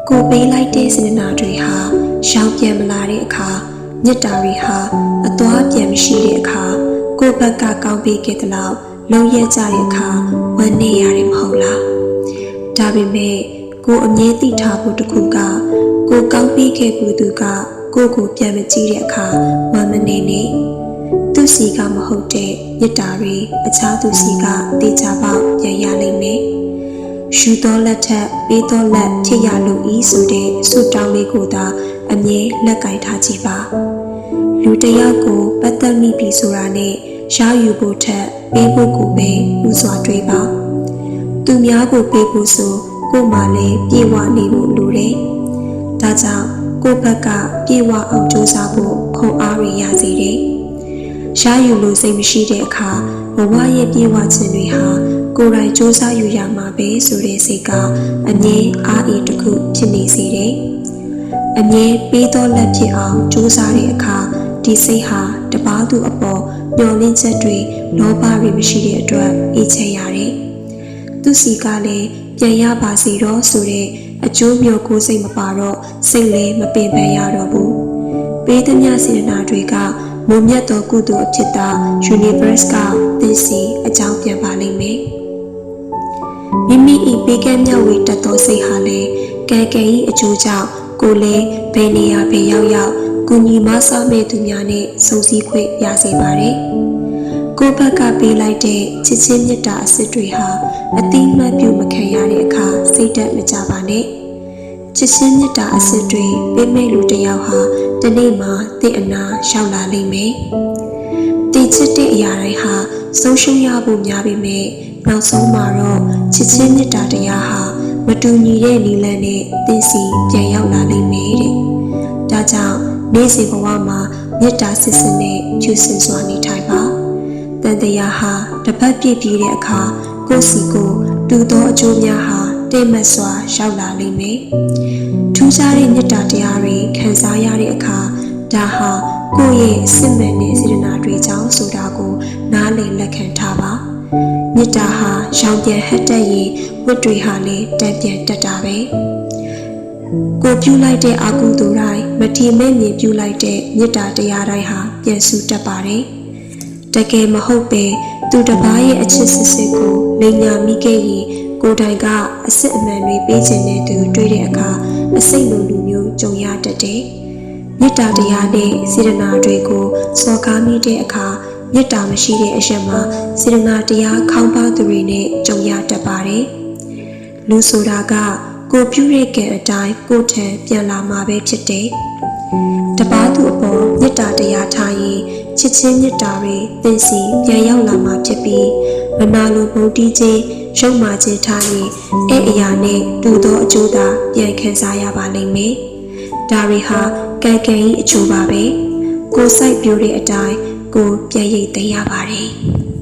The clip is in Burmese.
ကိုပေးလိုက်တဲ့စေတနာတွေဟာရှောင်ပြန်မလာတဲ့အခါမေတ္တာတွေဟာအသွားပြန်မရှိတဲ့အခါကိုယ့်ဘက်ကကောင်းပေးခဲ့တဲ့လောက်လုံးရဲကြတဲ့အခါဝမ်းနည်းရတယ်မဟုတ်လားဒါပေမဲ့ကိုအမြဲသိထားဖို့တစ်ခုကကိုကောင်းပေးခဲ့ဘူးသူကကိုကိုပြန်မကြည့်တဲ့အခါဝမ်းမနေနဲ့သူစီကမဟုတ်တဲ့မေတ္တာတွေအခြားသူစီကတေချာပေါက်ပြန်ရလိမ့်မယ်ရှူသောလက်ထက်ပေးသောလက်ဖြစ်ရလို့ဤဆိုတဲ့ဆုတောင်းလေးကိုသာအမြဲလက်ကင်ထားကြည့်ပါလူတယောက်ကိုပတ်သက်မိပြီဆိုတာနဲ့ရှားယူဖို့ထက်ပေးဖို့ကိုပဲဥစွာတွေးပါသူများကိုပေးဖို့ဆိုကိုမှလည်းပြေဝနေဖို့လိုတယ်ဒါကြောင့်ကိုယ့်ဘက်ကပြေဝအောင်ကြိုးစားဖို့ခွန်အားရရစေတယ်ရှားယူလို့စိတ်မရှိတဲ့အခါဘဝရဲ့ပြေဝခြင်းတွေဟာကိုယ်တိုင်စူးစမ်းယူရမှာပဲဆိုတဲ့စိတ်ကအမြဲအားအီတစ်ခုဖြစ်နေစေတယ်။အမြဲပေးသောလက်ဖြစ်အောင်စူးစမ်းတဲ့အခါဒီစိတ်ဟာတပားသူအပေါ်ညှော်လင့်ချက်တွေလောဘတွေမရှိတဲ့အတွက်အေးချမ်းရတယ်။သူစီကလည်းပြန်ရပါစေတော့ဆိုတဲ့အကျိုးမျှော်ကိုစိတ်မပါတော့စိတ်လည်းမပင်ပန်းရတော့ဘူး။ပေးသမျှစေတနာတွေကမုံမြတ်သောကုသိုလ်အဖြစ်သာ universe ကသိစီအကြောင်းပြန်ပါလိမ့်မယ်။မိမိ၏ပေးကမ်းမြတ်ဝေတတ်သောစိတ်ဟာလည်းကံကံ၏အကျိုးကြောင့်ကိုယ်လည်းဘယ်နေရာပဲရောက်ရောက်ကိုညီမဆမဲ့သူများနဲ့ဆုံစည်းခွင့်ရစေပါတယ်။ကိုယ့်ဘက်ကပေးလိုက်တဲ့ချစ်ချင်းမေတ္တာအစစ်တွေဟာအတိမတ်ပြုမခံရတဲ့အခါစိတ်သက်မကြပါနဲ့။ချစ်ချင်းမေတ္တာအစစ်တွေပေးမဲ့လူတစ်ယောက်ဟာတနေ့မှတင့်အနာရောက်လာလိမ့်မယ်။တည်ချစ်တဲ့အရာတိုင်းဟာဆုံးရှုံးရဖို့များပေမဲ့နောက်ဆုံးမှာတော့ချစ်ချင်းမေတ္တာတရားဟာမတူညီတဲ့နည်းလမ်းနဲ့သင်စီပြန်ရောက်လာလိမ့်မယ်တဲ့။ဒါကြောင့်နေ့စဉ်ဘဝမှာမေတ္တာစစ်စစ်နဲ့ဖြူစင်စွာနေထိုင်ပါ။တန်တရားဟာတစ်ပတ်ပြည့်ပြီးတဲ့အခါကိုယ်စီကိုတူသောအကျိုးများဟာတိတ်မတ်စွာရောက်လာလိမ့်မယ်။ထူးခြားတဲ့မေတ္တာတရားတွေခံစားရတဲ့အခါဒါဟာကိုယ့်ရဲ့စစ်မှန်တဲ့စေတနာတွေကြောင့်ဆိုတာကိုနားလည်လက်ခံထားပါ။မေတ္တာဟာရောင်ပြန်ဟတ်တက်ရင်ဝတ်တွေဟာလည်းတန်ပြန်တက်တာပဲကိုပြုလိုက်တဲ့အကုသိုလ်တိုင်းမထီမဲ့မြင်ပြုလိုက်တဲ့မေတ္တာတရားတိုင်းဟာပြန်ဆူတက်ပါတယ်တကယ်မဟုတ်ပဲသူတစ်ပါးရဲ့အချစ်စစ်စစ်ကိုလိမ်ညာမိခဲ့ရင်ကိုယ်တိုင်ကအစစ်အမှန်တွေပေးခြင်းနဲ့သူတွေ့တဲ့အခါအစိတ်လိုလူမျိုးကြုံရတတ်တယ်မေတ္တာတရားနဲ့စေတနာတွေကိုစော်ကားမိတဲ့အခါမေတ္တာမရှိတဲ့အရာမှာစေတနာတရားခေါင်းပါသူတွေနဲ့ကြုံရတတ်ပါတယ်။လူဆိုတာကကိုပြုတဲ့ကံအတိုင်းကိုထံပြန်လာမှာပဲဖြစ်တယ်။တပားသူအပေါ်မေတ္တာတရားထားရင်ချစ်ချင်းမေတ္တာတွေသင်စီပြန်ရောက်လာမှာဖြစ်ပြီးမနာလိုဘုံတီးခြင်းရုပ်မာခြင်းထားရင်အဲ့အရာနဲ့တူသောအကျိုးသာပြန်ခံစားရပါလိမ့်မယ်။ဒါတွေဟာကံကံ၏အကျိုးပါပဲ။ကိုယ်စိုက်ပြိုတဲ့အတိုင်းကိုပြန်ရိပ်သိမ်းရပါတယ်။